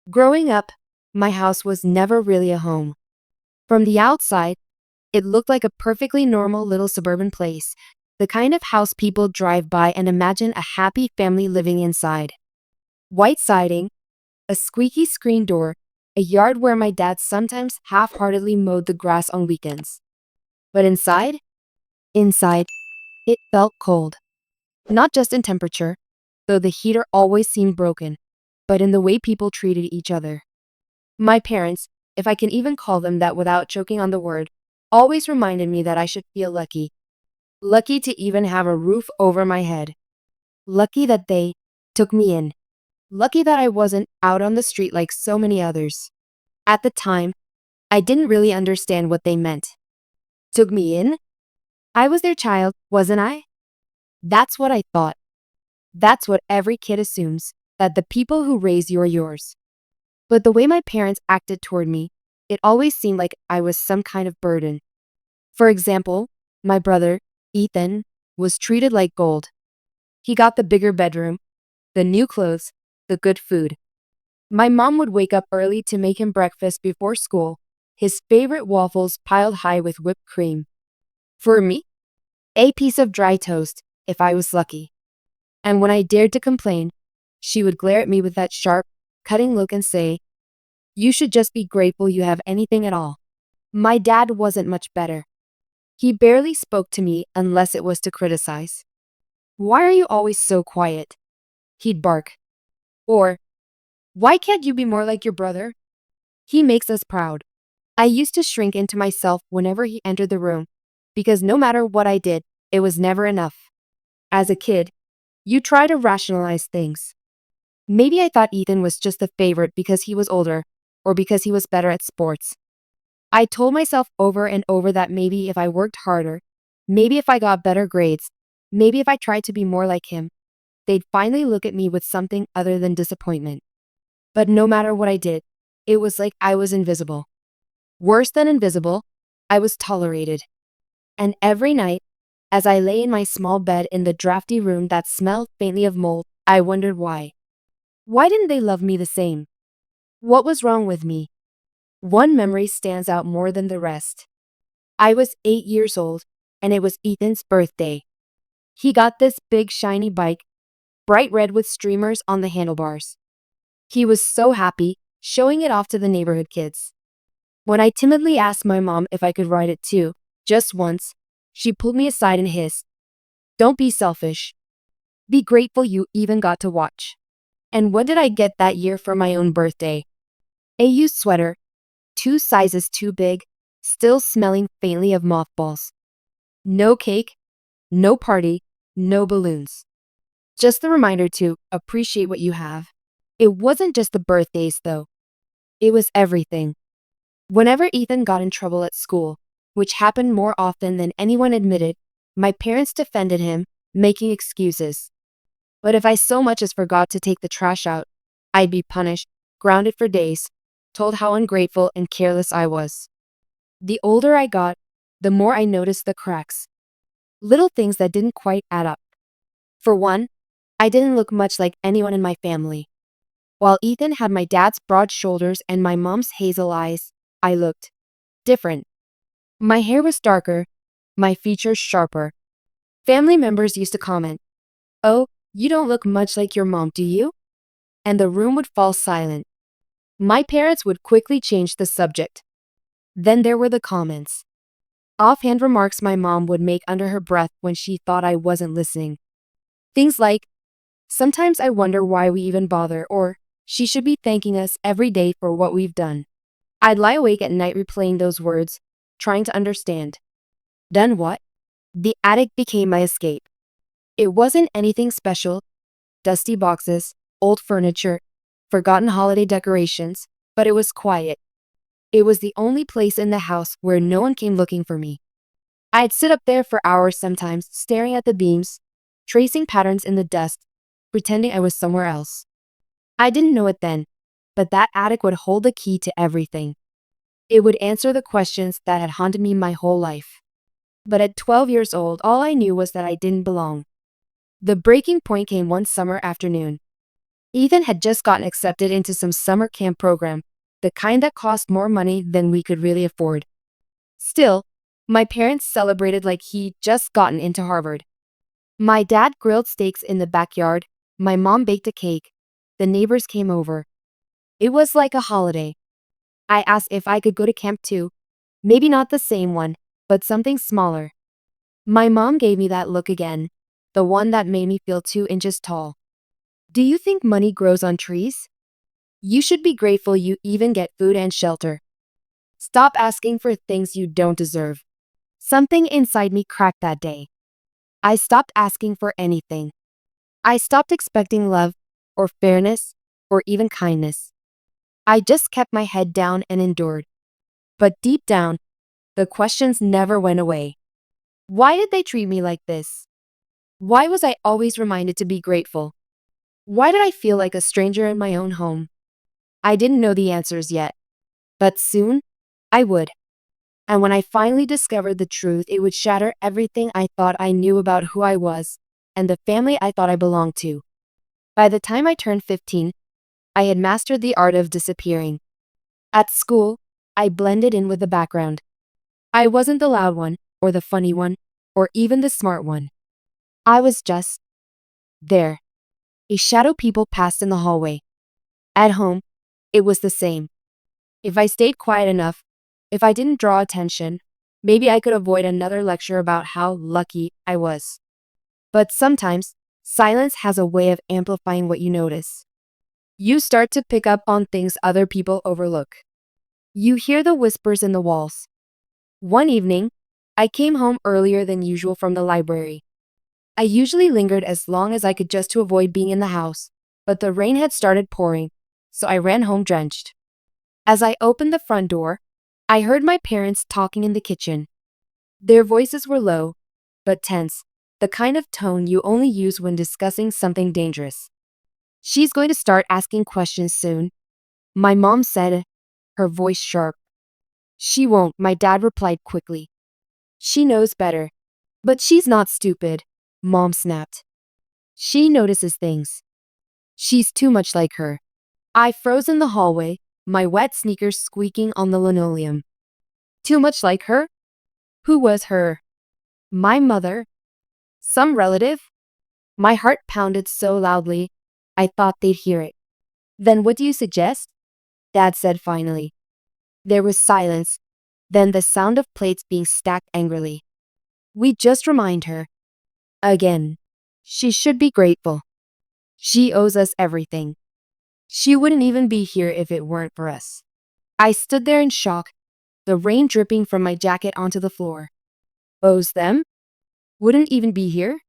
Growing up, my house was never really a home. From the outside, it looked like a perfectly normal little suburban place, the kind of house people drive by and imagine a happy family living inside. White siding, a squeaky screen door, a yard where my dad sometimes half-heartedly mowed the grass on weekends. But inside, it felt cold. Not just in temperature, though the heater always seemed broken, but in the way people treated each other. My parents, if I can even call them that without choking on the word, always reminded me that I should feel lucky. Lucky to even have a roof over my head. Lucky that they took me in. Lucky that I wasn't out on the street like so many others. At the time, I didn't really understand what they meant. Took me in? I was their child, wasn't I? That's what I thought. That's what every kid assumes, that the people who raise you are yours. But the way my parents acted toward me, it always seemed like I was some kind of burden. For example, my brother, Ethan, was treated like gold. He got the bigger bedroom, the new clothes, the good food. My mom would wake up early to make him breakfast before school, his favorite waffles piled high with whipped cream. For me, a piece of dry toast, if I was lucky. And when I dared to complain, she would glare at me with that sharp, cutting look and say, "You should just be grateful you have anything at all." My dad wasn't much better. He barely spoke to me unless it was to criticize. "Why are you always so quiet?" he'd bark. Or, "Why can't you be more like your brother? He makes us proud." I used to shrink into myself whenever he entered the room, because no matter what I did, it was never enough. As a kid, you try to rationalize things. Maybe I thought Ethan was just the favorite because he was older, or because he was better at sports. I told myself over and over that maybe if I worked harder, maybe if I got better grades, maybe if I tried to be more like him, they'd finally look at me with something other than disappointment. But no matter what I did, it was like I was invisible. Worse than invisible, I was tolerated. And every night, as I lay in my small bed in the drafty room that smelled faintly of mold, I wondered why. Why didn't they love me the same? What was wrong with me? One memory stands out more than the rest. I was 8 years old, and it was Ethan's birthday. He got this big shiny bike, bright red with streamers on the handlebars. He was so happy, showing it off to the neighborhood kids. When I timidly asked my mom if I could ride it too, just once, she pulled me aside and hissed, "Don't be selfish. Be grateful you even got to watch." And what did I get that year for my own birthday? A used sweater, 2 sizes too big, still smelling faintly of mothballs. No cake, no party, no balloons. Just the reminder to appreciate what you have. It wasn't just the birthdays, though. It was everything. Whenever Ethan got in trouble at school, which happened more often than anyone admitted, my parents defended him, making excuses. But if I so much as forgot to take the trash out, I'd be punished, grounded for days, told how ungrateful and careless I was. The older I got, the more I noticed the cracks. Little things that didn't quite add up. For one, I didn't look much like anyone in my family. While Ethan had my dad's broad shoulders and my mom's hazel eyes, I looked different. My hair was darker, my features sharper. Family members used to comment, "Oh, you don't look much like your mom, do you?" And the room would fall silent. My parents would quickly change the subject. Then there were the comments. Offhand remarks my mom would make under her breath when she thought I wasn't listening. Things like, "Sometimes I wonder why we even bother," or "She should be thanking us every day for what we've done." I'd lie awake at night replaying those words, trying to understand. Then what? The attic became my escape. It wasn't anything special, dusty boxes, old furniture, forgotten holiday decorations, but it was quiet. It was the only place in the house where no one came looking for me. I'd sit up there for hours sometimes, staring at the beams, tracing patterns in the dust, pretending I was somewhere else. I didn't know it then, but that attic would hold the key to everything. It would answer the questions that had haunted me my whole life. But at 12 years old, all I knew was that I didn't belong. The breaking point came one summer afternoon. Ethan had just gotten accepted into some summer camp program, the kind that cost more money than we could really afford. Still, my parents celebrated like he'd just gotten into Harvard. My dad grilled steaks in the backyard, my mom baked a cake, the neighbors came over. It was like a holiday. I asked if I could go to camp too. Maybe not the same one, but something smaller. My mom gave me that look again, the one that made me feel 2 inches tall. Do you think money grows on trees? You should be grateful you even get food and shelter. Stop asking for things you don't deserve. Something inside me cracked that day. I stopped asking for anything. I stopped expecting love, or fairness, or even kindness. I just kept my head down and endured. But deep down, the questions never went away. Why did they treat me like this? Why was I always reminded to be grateful? Why did I feel like a stranger in my own home? I didn't know the answers yet, but soon I would. And when I finally discovered the truth, it would shatter everything I thought I knew about who I was and the family I thought I belonged to. By the time I turned 15, I had mastered the art of disappearing. At school, I blended in with the background. I wasn't the loud one, or the funny one, or even the smart one. I was just there. A shadow people passed in the hallway. At home, it was the same. If I stayed quiet enough, if I didn't draw attention, maybe I could avoid another lecture about how lucky I was. But sometimes, silence has a way of amplifying what you notice. You start to pick up on things other people overlook. You hear the whispers in the walls. One evening, I came home earlier than usual from the library. I usually lingered as long as I could just to avoid being in the house, but the rain had started pouring, so I ran home drenched. As I opened the front door, I heard my parents talking in the kitchen. Their voices were low, but tense, the kind of tone you only use when discussing something dangerous. She's going to start asking questions soon, my mom said, her voice sharp. She won't, my dad replied quickly. She knows better. But she's not stupid, Mom snapped. She notices things. She's too much like her. I froze in the hallway, my wet sneakers squeaking on the linoleum. Too much like her? Who was her? My mother? Some relative? My heart pounded so loudly, I thought they'd hear it. Then what do you suggest? Dad said finally. There was silence, then the sound of plates being stacked angrily. We just remind her. Again. She should be grateful. She owes us everything. She wouldn't even be here if it weren't for us. I stood there in shock, the rain dripping from my jacket onto the floor. Owes them? Wouldn't even be here?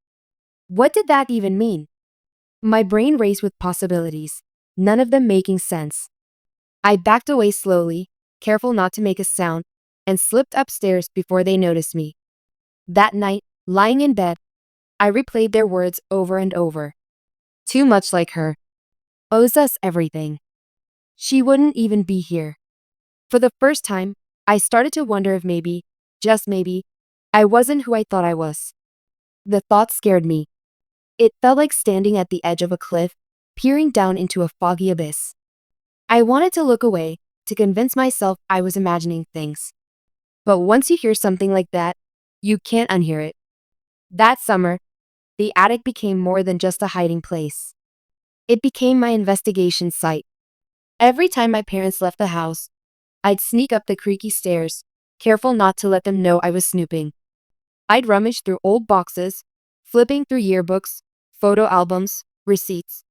What did that even mean? My brain raced with possibilities, none of them making sense. I backed away slowly, careful not to make a sound, and slipped upstairs before they noticed me. That night, lying in bed, I replayed their words over and over. Too much like her. Owes us everything. She wouldn't even be here. For the first time, I started to wonder if maybe, just maybe, I wasn't who I thought I was. The thought scared me. It felt like standing at the edge of a cliff, peering down into a foggy abyss. I wanted to look away, to convince myself I was imagining things. But once you hear something like that, you can't unhear it. That summer, the attic became more than just a hiding place. It became my investigation site. Every time my parents left the house, I'd sneak up the creaky stairs, careful not to let them know I was snooping. I'd rummage through old boxes, flipping through yearbooks, photo albums, receipts.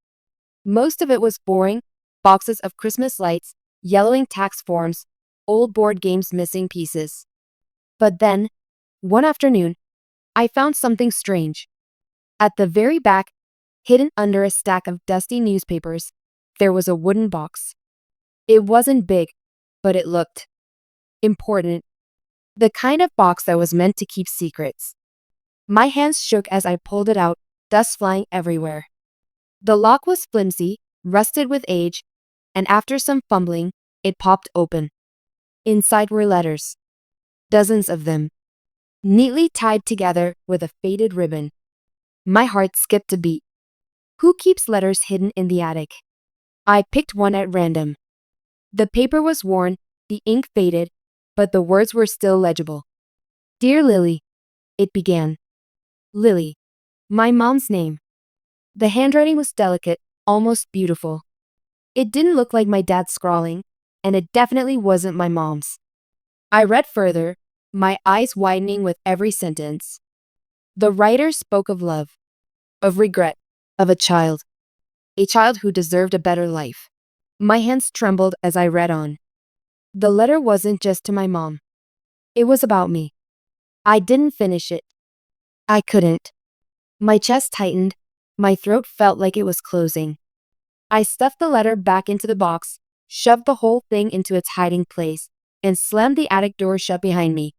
Most of it was boring, boxes of Christmas lights, yellowing tax forms, old board games missing pieces. But then, one afternoon, I found something strange. At the very back, hidden under a stack of dusty newspapers, there was a wooden box. It wasn't big, but it looked important. The kind of box that was meant to keep secrets. My hands shook as I pulled it out, dust flying everywhere. The lock was flimsy, rusted with age, and after some fumbling, it popped open. Inside were letters. Dozens of them. Neatly tied together with a faded ribbon. My heart skipped a beat. Who keeps letters hidden in the attic? I picked one at random. The paper was worn, the ink faded, but the words were still legible. Dear Lily, it began. Lily, my mom's name. The handwriting was delicate, almost beautiful. It didn't look like my dad's scrawling, and it definitely wasn't my mom's. I read further, my eyes widening with every sentence. The writer spoke of love, of regret, of a child who deserved a better life. My hands trembled as I read on. The letter wasn't just to my mom. It was about me. I didn't finish it. I couldn't. My chest tightened. My throat felt like it was closing. I stuffed the letter back into the box, shoved the whole thing into its hiding place, and slammed the attic door shut behind me.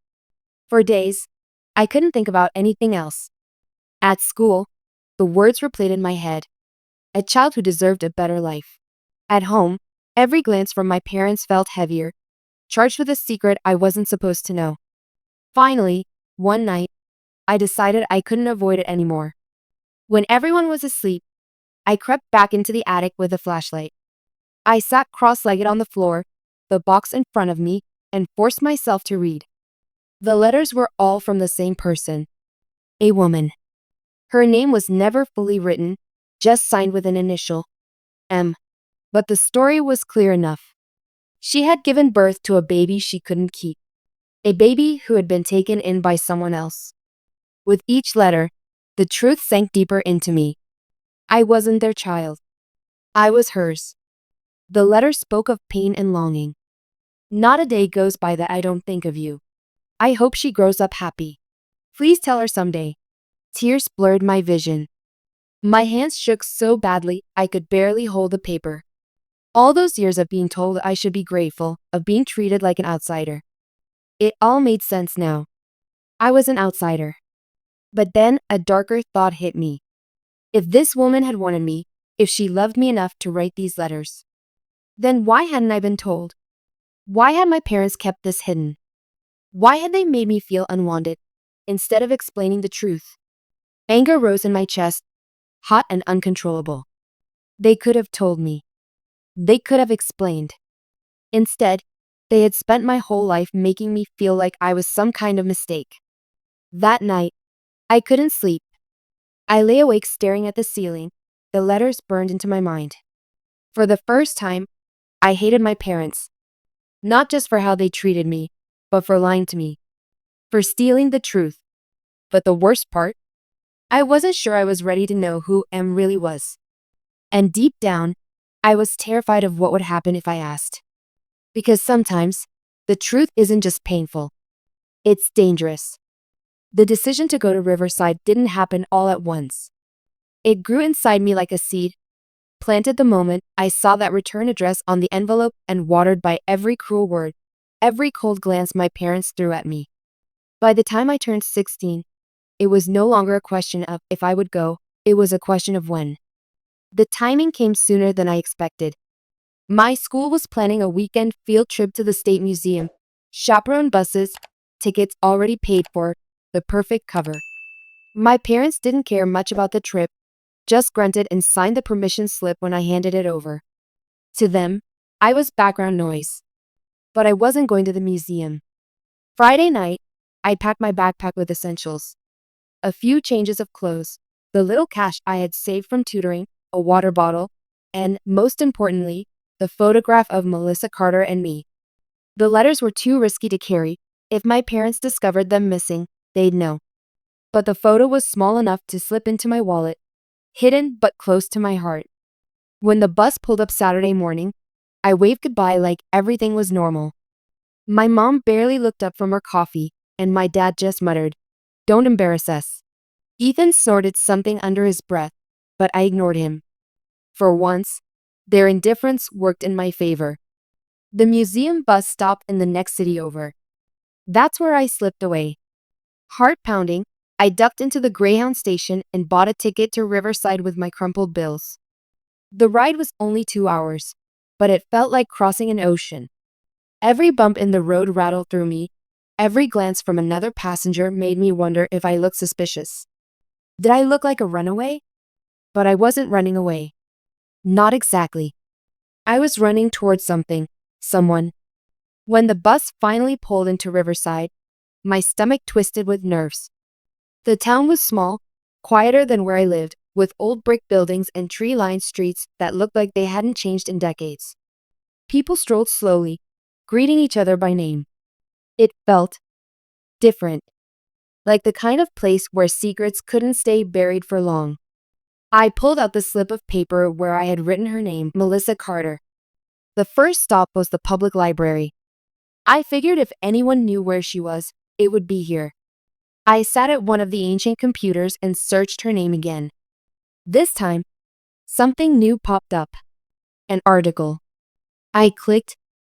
For days, I couldn't think about anything else. At school, the words replayed in my head. A child who deserved a better life. At home, every glance from my parents felt heavier, charged with a secret I wasn't supposed to know. Finally, one night, I decided I couldn't avoid it anymore. When everyone was asleep, I crept back into the attic with a flashlight. I sat cross-legged on the floor, the box in front of me, and forced myself to read. The letters were all from the same person. A woman. Her name was never fully written, just signed with an initial, M. But the story was clear enough. She had given birth to a baby she couldn't keep. A baby who had been taken in by someone else. With each letter, the truth sank deeper into me. I wasn't their child. I was hers. The letter spoke of pain and longing. Not a day goes by that I don't think of you. I hope she grows up happy. Please tell her someday. Tears blurred my vision. My hands shook so badly I could barely hold the paper. All those years of being told I should be grateful, of being treated like an outsider. It all made sense now. I was an outsider. But then a darker thought hit me. If this woman had wanted me, if she loved me enough to write these letters, then why hadn't I been told? Why had my parents kept this hidden? Why had they made me feel unwanted, instead of explaining the truth? Anger rose in my chest, hot and uncontrollable. They could have told me. They could have explained. Instead, they had spent my whole life making me feel like I was some kind of mistake. That night, I couldn't sleep. I lay awake staring at the ceiling. The letters burned into my mind. For the first time, I hated my parents. Not just for how they treated me, but for lying to me. For stealing the truth. But the worst part? I wasn't sure I was ready to know who M really was. And deep down, I was terrified of what would happen if I asked. Because sometimes, the truth isn't just painful. It's dangerous. The decision to go to Riverside didn't happen all at once. It grew inside me like a seed, planted the moment I saw that return address on the envelope and watered by every cruel word, every cold glance my parents threw at me. By the time I turned 16, it was no longer a question of if I would go, it was a question of when. The timing came sooner than I expected. My school was planning a weekend field trip to the State Museum, chaperone buses, tickets already paid for, the perfect cover. My parents didn't care much about the trip, just grunted and signed the permission slip when I handed it over. To them, I was background noise. But I wasn't going to the museum. Friday night, I packed my backpack with essentials. A few changes of clothes, the little cash I had saved from tutoring, a water bottle, and, most importantly, the photograph of Melissa Carter and me. The letters were too risky to carry. If my parents discovered them missing, they'd know. But the photo was small enough to slip into my wallet, hidden but close to my heart. When the bus pulled up Saturday morning, I waved goodbye like everything was normal. My mom barely looked up from her coffee, and my dad just muttered, "Don't embarrass us." Ethan snorted something under his breath, but I ignored him. For once, their indifference worked in my favor. The museum bus stopped in the next city over. That's where I slipped away. Heart pounding, I ducked into the Greyhound station and bought a ticket to Riverside with my crumpled bills. The ride was only 2 hours, but it felt like crossing an ocean. Every bump in the road rattled through me. Every glance from another passenger made me wonder if I looked suspicious. Did I look like a runaway? But I wasn't running away. Not exactly. I was running towards something, someone. When the bus finally pulled into Riverside, my stomach twisted with nerves. The town was small, quieter than where I lived, with old brick buildings and tree-lined streets that looked like they hadn't changed in decades. People strolled slowly, greeting each other by name. It felt different, like the kind of place where secrets couldn't stay buried for long. I pulled out the slip of paper where I had written her name, Melissa Carter. The first stop was the public library. I figured if anyone knew where she was, it would be here. I sat at one of the ancient computers and searched her name again. This time, something new popped up. An article. I clicked,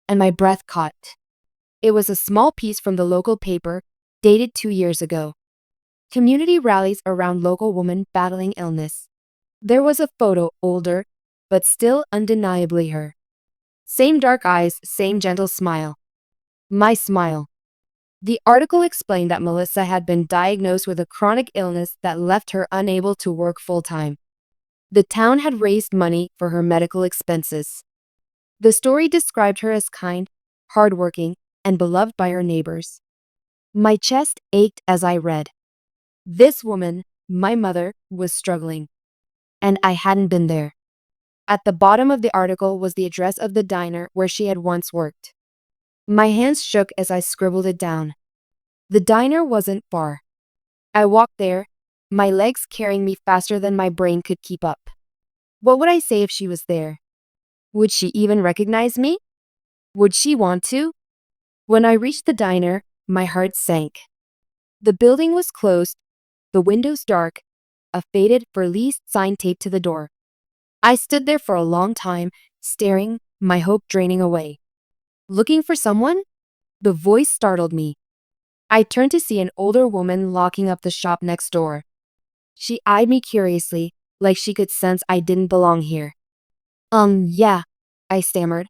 and my breath caught. It was a small piece from the local paper, dated 2 years ago. Community rallies around local woman battling illness. There was a photo, older, but still undeniably her. Same dark eyes, same gentle smile. My smile. The article explained that Melissa had been diagnosed with a chronic illness that left her unable to work full-time. The town had raised money for her medical expenses. The story described her as kind, hardworking, and beloved by her neighbors. My chest ached as I read. This woman, my mother, was struggling. And I hadn't been there. At the bottom of the article was the address of the diner where she had once worked. My hands shook as I scribbled it down. The diner wasn't far. I walked there, my legs carrying me faster than my brain could keep up. What would I say if she was there? Would she even recognize me? Would she want to? When I reached the diner, my heart sank. The building was closed, the windows dark, a faded "for lease" sign taped to the door. I stood there for a long time, staring, my hope draining away. Looking for someone? The voice startled me. I turned to see an older woman locking up the shop next door. She eyed me curiously, like she could sense I didn't belong here. Yeah, I stammered.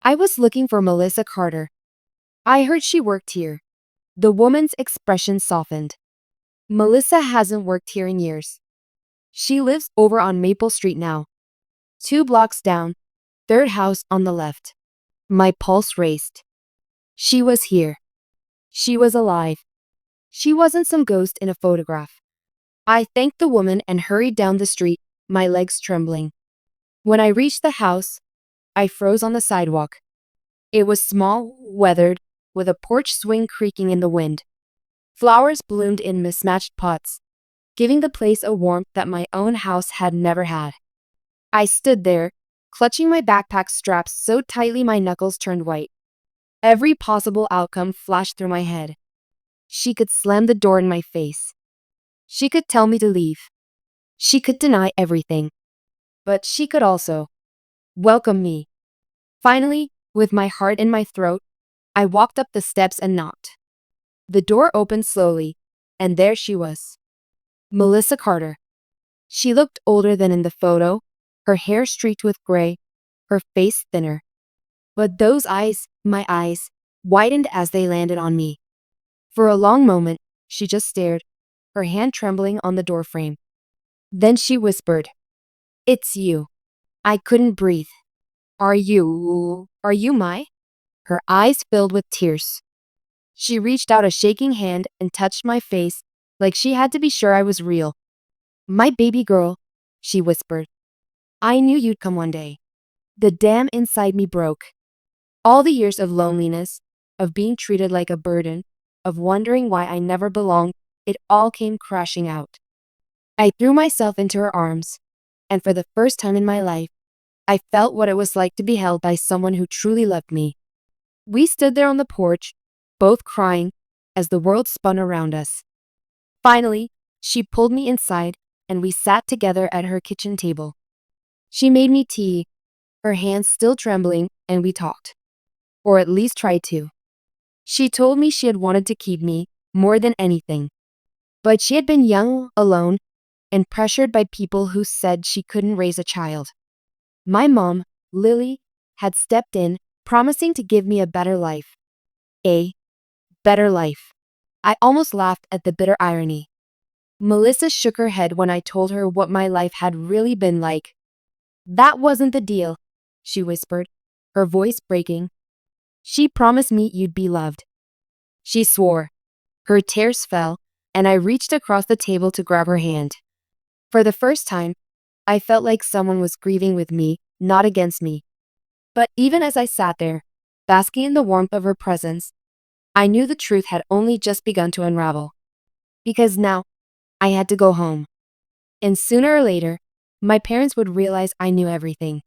I was looking for Melissa Carter. I heard she worked here. The woman's expression softened. Melissa hasn't worked here in years. She lives over on Maple Street now. 2 blocks down, third house on the left. My pulse raced. She was here. She was alive. She wasn't some ghost in a photograph. I thanked the woman and hurried down the street, my legs trembling. When I reached the house, I froze on the sidewalk. It was small, weathered, with a porch swing creaking in the wind. Flowers bloomed in mismatched pots, giving the place a warmth that my own house had never had. I stood there, clutching my backpack straps so tightly my knuckles turned white. Every possible outcome flashed through my head. She could slam the door in my face. She could tell me to leave. She could deny everything. But she could also welcome me. Finally, with my heart in my throat, I walked up the steps and knocked. The door opened slowly, and there she was. Melissa Carter. She looked older than in the photo, her hair streaked with gray, her face thinner. But those eyes, my eyes, widened as they landed on me. For a long moment, she just stared, her hand trembling on the doorframe. Then she whispered, "It's you." I couldn't breathe. Are you my? Her eyes filled with tears. She reached out a shaking hand and touched my face like she had to be sure I was real. "My baby girl," she whispered. "I knew you'd come one day." The dam inside me broke. All the years of loneliness, of being treated like a burden, of wondering why I never belonged, it all came crashing out. I threw myself into her arms, and for the first time in my life, I felt what it was like to be held by someone who truly loved me. We stood there on the porch, both crying, as the world spun around us. Finally, she pulled me inside, and we sat together at her kitchen table. She made me tea, her hands still trembling, and we talked. Or at least tried to. She told me she had wanted to keep me, more than anything. But she had been young, alone, and pressured by people who said she couldn't raise a child. My mom, Lily, had stepped in, promising to give me a better life. A better life. I almost laughed at the bitter irony. Melissa shook her head when I told her what my life had really been like. That wasn't the deal, she whispered, her voice breaking. She promised me you'd be loved. She swore. Her tears fell, and I reached across the table to grab her hand. For the first time, I felt like someone was grieving with me, not against me. But even as I sat there, basking in the warmth of her presence, I knew the truth had only just begun to unravel. Because now, I had to go home. And sooner or later, my parents would realize I knew everything.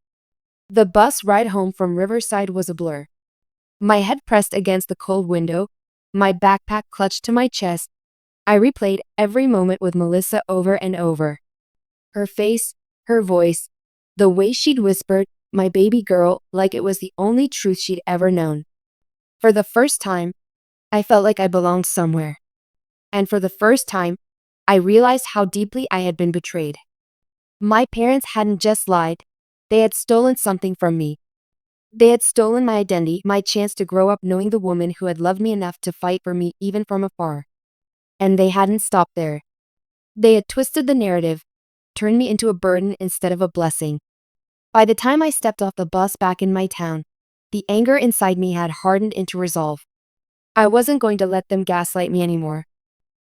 The bus ride home from Riverside was a blur. My head pressed against the cold window, my backpack clutched to my chest. I replayed every moment with Melissa over and over. Her face, her voice, the way she'd whispered, "my baby girl," like it was the only truth she'd ever known. For the first time, I felt like I belonged somewhere. And for the first time, I realized how deeply I had been betrayed. My parents hadn't just lied, they had stolen something from me. They had stolen my identity, my chance to grow up knowing the woman who had loved me enough to fight for me even from afar. And they hadn't stopped there. They had twisted the narrative, turned me into a burden instead of a blessing. By the time I stepped off the bus back in my town, the anger inside me had hardened into resolve. I wasn't going to let them gaslight me anymore.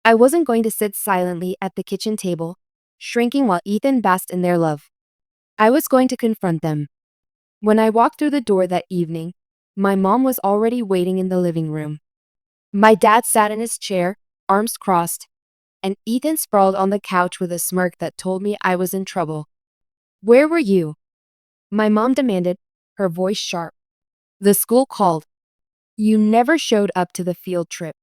I wasn't going to sit silently at the kitchen table, shrinking while Ethan basked in their love. I was going to confront them. When I walked through the door that evening, my mom was already waiting in the living room. My dad sat in his chair, arms crossed, and Ethan sprawled on the couch with a smirk that told me I was in trouble. "Where were you?" my mom demanded, her voice sharp. "The school called. You never showed up to the field trip."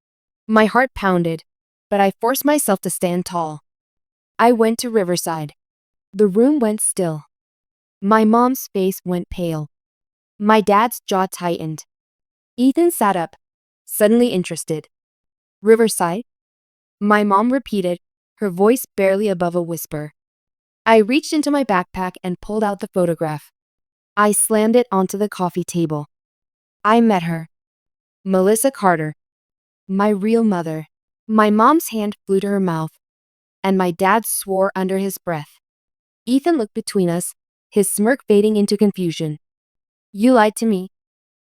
My heart pounded, but I forced myself to stand tall. I went to Riverside. The room went still. My mom's face went pale. My dad's jaw tightened. Ethan sat up, suddenly interested. "Riverside?" my mom repeated, her voice barely above a whisper. I reached into my backpack and pulled out the photograph. I slammed it onto the coffee table. I met her. Melissa Carter. My real mother. My mom's hand flew to her mouth, and my dad swore under his breath. Ethan looked between us, his smirk fading into confusion. "You lied to me,"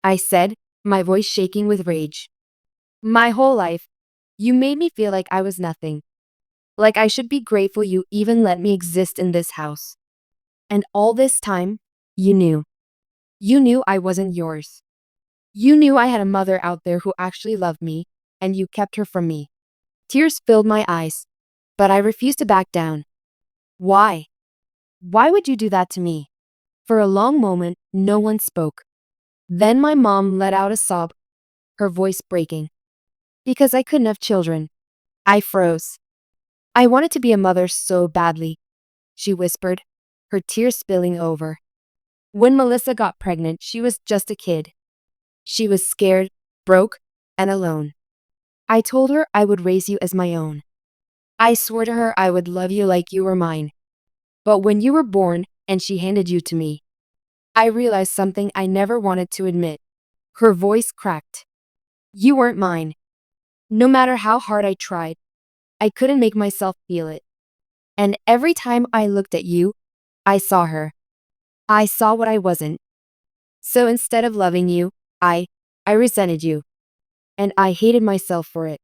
I said, my voice shaking with rage. "My whole life, you made me feel like I was nothing. Like I should be grateful you even let me exist in this house. And all this time, you knew. You knew I wasn't yours. You knew I had a mother out there who actually loved me, and you kept her from me." Tears filled my eyes, but I refused to back down. "Why? Why would you do that to me?" For a long moment, no one spoke. Then my mom let out a sob, her voice breaking. "Because I couldn't have children." I froze. "I wanted to be a mother so badly," she whispered, her tears spilling over. "When Melissa got pregnant, she was just a kid. She was scared, broke, and alone. I told her I would raise you as my own. I swore to her I would love you like you were mine. But when you were born and she handed you to me, I realized something I never wanted to admit." Her voice cracked. "You weren't mine. No matter how hard I tried, I couldn't make myself feel it. And every time I looked at you, I saw her. I saw what I wasn't. So instead of loving you, I resented you. And I hated myself for it."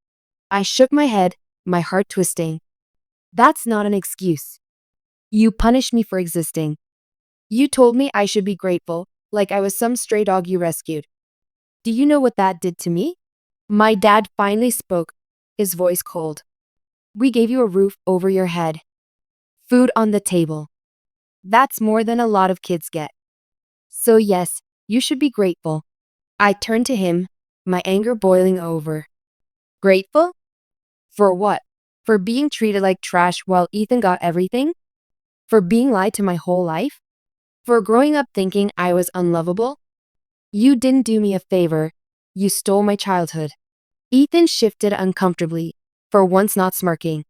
I shook my head, my heart twisting. "That's not an excuse. You punished me for existing. You told me I should be grateful, like I was some stray dog you rescued. Do you know what that did to me?" My dad finally spoke, his voice cold. "We gave you a roof over your head. Food on the table. That's more than a lot of kids get. So yes, you should be grateful." I turned to him, my anger boiling over. Grateful? For what? For being treated like trash while Ethan got everything? For being lied to my whole life? For growing up thinking I was unlovable? You didn't do me a favor. You stole my childhood. Ethan shifted uncomfortably, for once not smirking.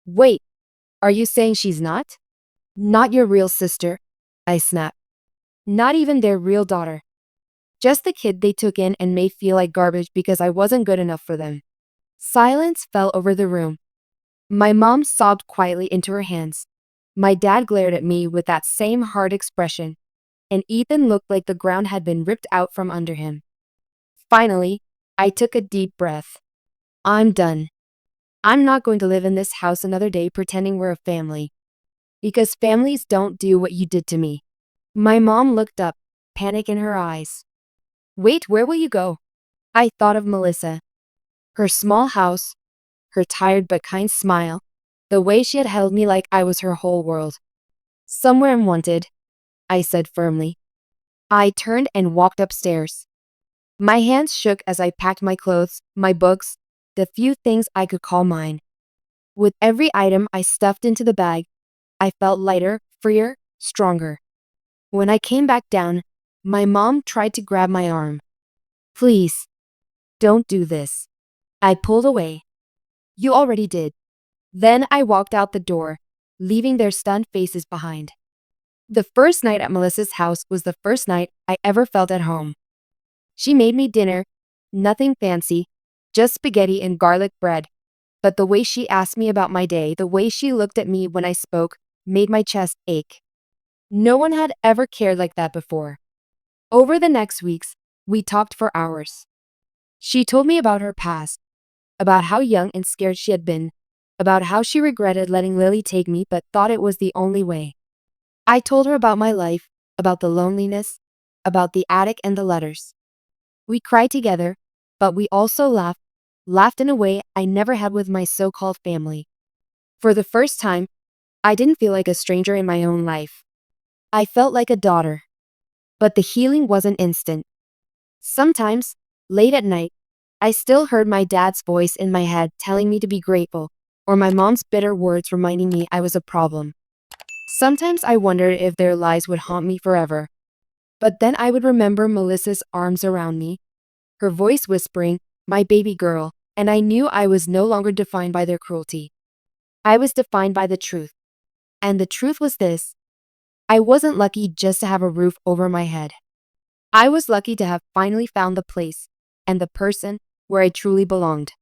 "Wait, are you saying she's not?" "Not your real sister," I snapped. "Not even their real daughter. Just the kid they took in and made feel like garbage because I wasn't good enough for them." Silence fell over the room. My mom sobbed quietly into her hands. My dad glared at me with that same hard expression, and Ethan looked like the ground had been ripped out from under him. Finally, I took a deep breath. I'm done. I'm not going to live in this house another day pretending we're a family. Because families don't do what you did to me. My mom looked up, panic in her eyes. Wait, where will you go? I thought of Melissa. Her small house, her tired but kind smile, the way she had held me like I was her whole world. Somewhere unwanted, I said firmly. I turned and walked upstairs. My hands shook as I packed my clothes, my books, the few things I could call mine. With every item I stuffed into the bag, I felt lighter, freer, stronger. When I came back down, my mom tried to grab my arm. Please, don't do this. I pulled away. You already did. Then I walked out the door, leaving their stunned faces behind. The first night at Melissa's house was the first night I ever felt at home. She made me dinner, nothing fancy, just spaghetti and garlic bread. But the way she asked me about my day, the way she looked at me when I spoke, made my chest ache. No one had ever cared like that before. Over the next weeks, we talked for hours. She told me about her past, about how young and scared she had been, about how she regretted letting Lily take me but thought it was the only way. I told her about my life, about the loneliness, about the attic and the letters. We cried together, but we also laughed in a way I never had with my so-called family. For the first time, I didn't feel like a stranger in my own life. I felt like a daughter. But the healing wasn't instant. Sometimes, late at night, I still heard my dad's voice in my head telling me to be grateful, or my mom's bitter words reminding me I was a problem. Sometimes I wondered if their lies would haunt me forever. But then I would remember Melissa's arms around me, her voice whispering, "My baby girl," and I knew I was no longer defined by their cruelty. I was defined by the truth. And the truth was this: I wasn't lucky just to have a roof over my head. I was lucky to have finally found the place and the person where I truly belonged.